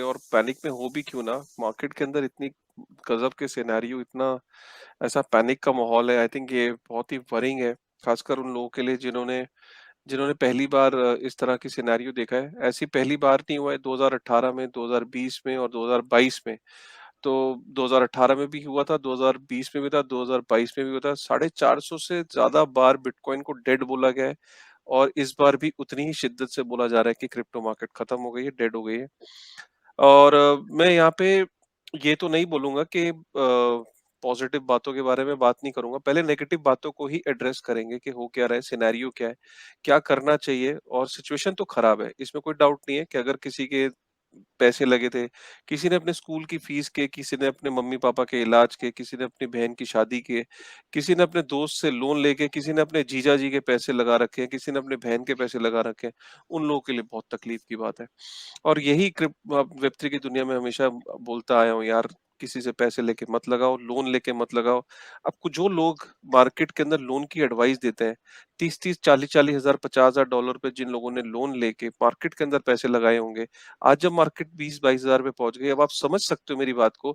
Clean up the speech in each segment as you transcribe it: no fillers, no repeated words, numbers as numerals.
और पैनिक में हो भी क्यों ना, मार्केट के अंदर इतनी गजब के सिनेरियो, इतना ऐसा पैनिक का माहौल है। आई थिंक ये बहुत ही वरिंग है, खासकर उन लोगों के लिए जिन्होंने जिन्होंने पहली बार इस तरह की सिनेरियो देखा है। ऐसी पहली बार नहीं हुआ है 2018 में, 2020 में और 2022 में। तो 2018 में भी हुआ था, 2020 में भी था, 2022 में भी हुआ था। 450 से ज़्यादा बार बिटकॉइन को डेड बोला गया है और इस बार भी उतनी ही शिद्दत से बोला जा रहा है कि क्रिप्टो मार्केट खत्म हो गई है, डेड हो गई है। और मैं यहाँ पे ये तो नहीं बोलूँगा कि पॉजिटिव बातों के बारे में बात नहीं करूँगा। पहले नेगेटिव बातों को ही एड्रेस करेंगे कि हो क्या रहा है, सिनेरियो क्या है, क्या करना चाहिए। और सिचुएशन तो खराब है, इसमें कोई डाउट नहीं है कि अगर किसी के पैसे लगे थे, किसी ने अपने स्कूल की फीस के, किसी ने अपने मम्मी-पापा के इलाज के, किसी ने अपनी बहन की शादी के, किसी ने अपने दोस्त से लोन लेके, किसी ने अपने जीजा-जी के पैसे लगा रखे हैं, किसी ने अपने बहन के पैसे लगा रखे हैं, उन लोगों के लिए बहुत तकलीफ की बात है। और यही वेब थ्री की दुनिया में हमेशा बोलता आया हूँ यार, किसी से पैसे लेके मत लगाओ, लोन लेके मत लगाओ। आपको जो लोग मार्केट के अंदर लोन की एडवाइस देते हैं, 30-30, 40-40 हज़ार, $50,000 पे जिन लोगों ने लोन लेके मार्केट के अंदर पैसे लगाए होंगे, आज जब मार्केट 20-22 हज़ार पे पहुंच गई, अब आप समझ सकते हो मेरी बात को,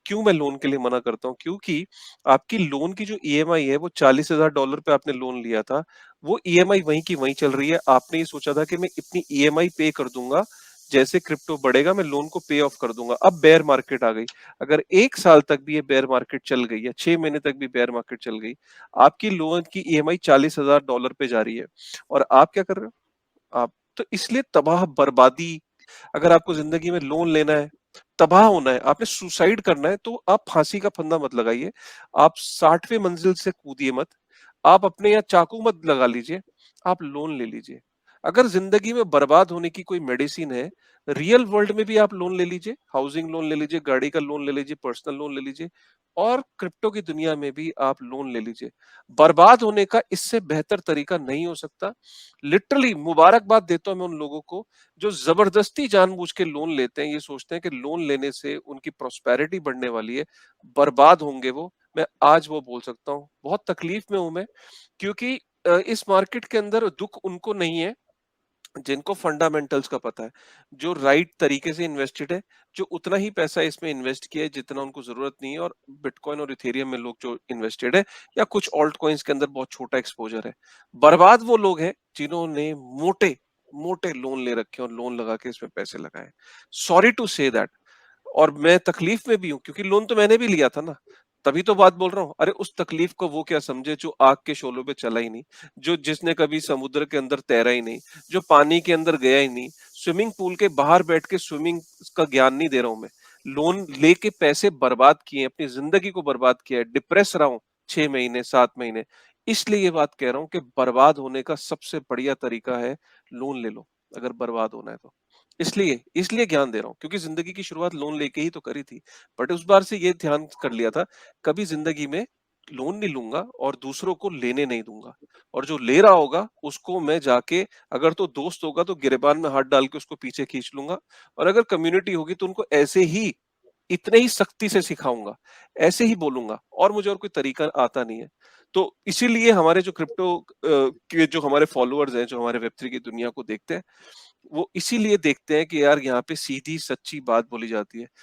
क्यों मैं लोन के लिए मना करता हूँ। क्योंकि आपकी लोन की जो ईएमआई है, वो $40,000 पे आपने लोन लिया था, वो ईएमआई वहीं की वहीं चल रही है। आपने ये सोचा था कि मैं इतनी ईएमआई पे कर दूंगा, जैसे क्रिप्टो बढ़ेगा मैं लोन को पे ऑफ कर दूंगा। अब बेयर मार्केट आ गई। अगर 1 साल तक भी ये बेयर मार्केट चल गई या 6 महीने तक भी बेयर मार्केट चल गई, आपकी लोन की ईएमआई $40,000 पे जा रही है। और आप क्या कर रहे हो? आप तो इसलिए तबाह बर्बादी, अगर आपको जिंदगी में लोन लेना है, तबाह होना है, आपने सुसाइड करना है, तो आप फांसी का फंदा मत लगाइए। आप 60वें मंजिल से कूदिए मत। आप अपने यहाँ चाकू मत लगा लीजिए। आप लोन ले लीजिए। अगर जिंदगी में बर्बाद होने की कोई मेडिसिन है, रियल वर्ल्ड में भी आप लोन ले लीजिए, हाउसिंग लोन ले लीजिए, गाड़ी का लोन ले लीजिए, पर्सनल लोन ले लीजिए और क्रिप्टो की दुनिया में भी आप लोन ले लीजिए। बर्बाद होने का इससे बेहतर तरीका नहीं हो सकता। लिटरली मुबारकबाद देता हूँ मैं उन लोगों को जो जबरदस्ती जानबूझ के लोन लेते हैं, ये सोचते हैं कि लोन लेने से उनकी प्रॉस्पेरिटी बढ़ने वाली है, बर्बाद होंगे वो। मैं आज वो बोल सकता हूँ, बहुत तकलीफ में हूँ मैं, क्योंकि इस मार्केट के अंदर दुख उनको नहीं है जिनको फंडामेंटल्स का पता है, जो राइट तरीके से इन्वेस्टेड है, जो उतना ही पैसा इसमें इन्वेस्ट किया है जितना उनको जरूरत नहीं है। और बिटकॉइन और इथेरियम में लोग जो इन्वेस्टेड है या कुछ ऑल्ट कॉइन्स के अंदर बहुत छोटा एक्सपोजर है। बर्बाद वो लोग हैं जिन्होंने मोटे मोटे लोन ले रखे हैं और लोन लगा के इसमें पैसे लगाए। Sorry to say that. और मैं तकलीफ में भी हूँ क्योंकि लोन तो मैंने भी लिया था ना, तभी तो बात बोल रहा हूँ। अरे उस तकलीफ को वो क्या समझे जो आग के शोलों पे चला ही नहीं, जो जिसने कभी समुद्र के अंदर तैरा ही नहीं, जो पानी के अंदर गया ही नहीं, स्विमिंग पूल के बाहर बैठ के स्विमिंग का ज्ञान नहीं दे रहा हूं मैं। लोन लेके पैसे बर्बाद किए, अपनी जिंदगी को बर्बाद किया है, डिप्रेस रहा हूँ 6 महीने 7 महीने। इसलिए ये बात कह रहा हूँ कि बर्बाद होने का सबसे बढ़िया तरीका है लोन ले लो, अगर बर्बाद होना है तो। इसलिए इसलिए ज्ञान दे रहा हूँ क्योंकि जिंदगी की शुरुआत लोन लेके ही तो करी थी। बट उस बार से ये ध्यान कर लिया था, कभी जिंदगी में लोन नहीं लूंगा और दूसरों को लेने नहीं दूंगा। और जो ले रहा होगा उसको मैं जाके, अगर तो दोस्त होगा तो गिरेबान में हाथ डाल के उसको पीछे खींच लूंगा। और अगर कम्युनिटी होगी तो उनको ऐसे ही, इतने ही सख्ती से सिखाऊंगा, ऐसे ही बोलूंगा। और मुझे और कोई तरीका आता नहीं है। तो इसीलिए हमारे जो क्रिप्टो के जो हमारे फॉलोअर्स हैं, जो हमारे वेब3 की दुनिया को देखते हैं, वो इसीलिए देखते हैं कि यार यहाँ पे सीधी सच्ची बात बोली जाती है।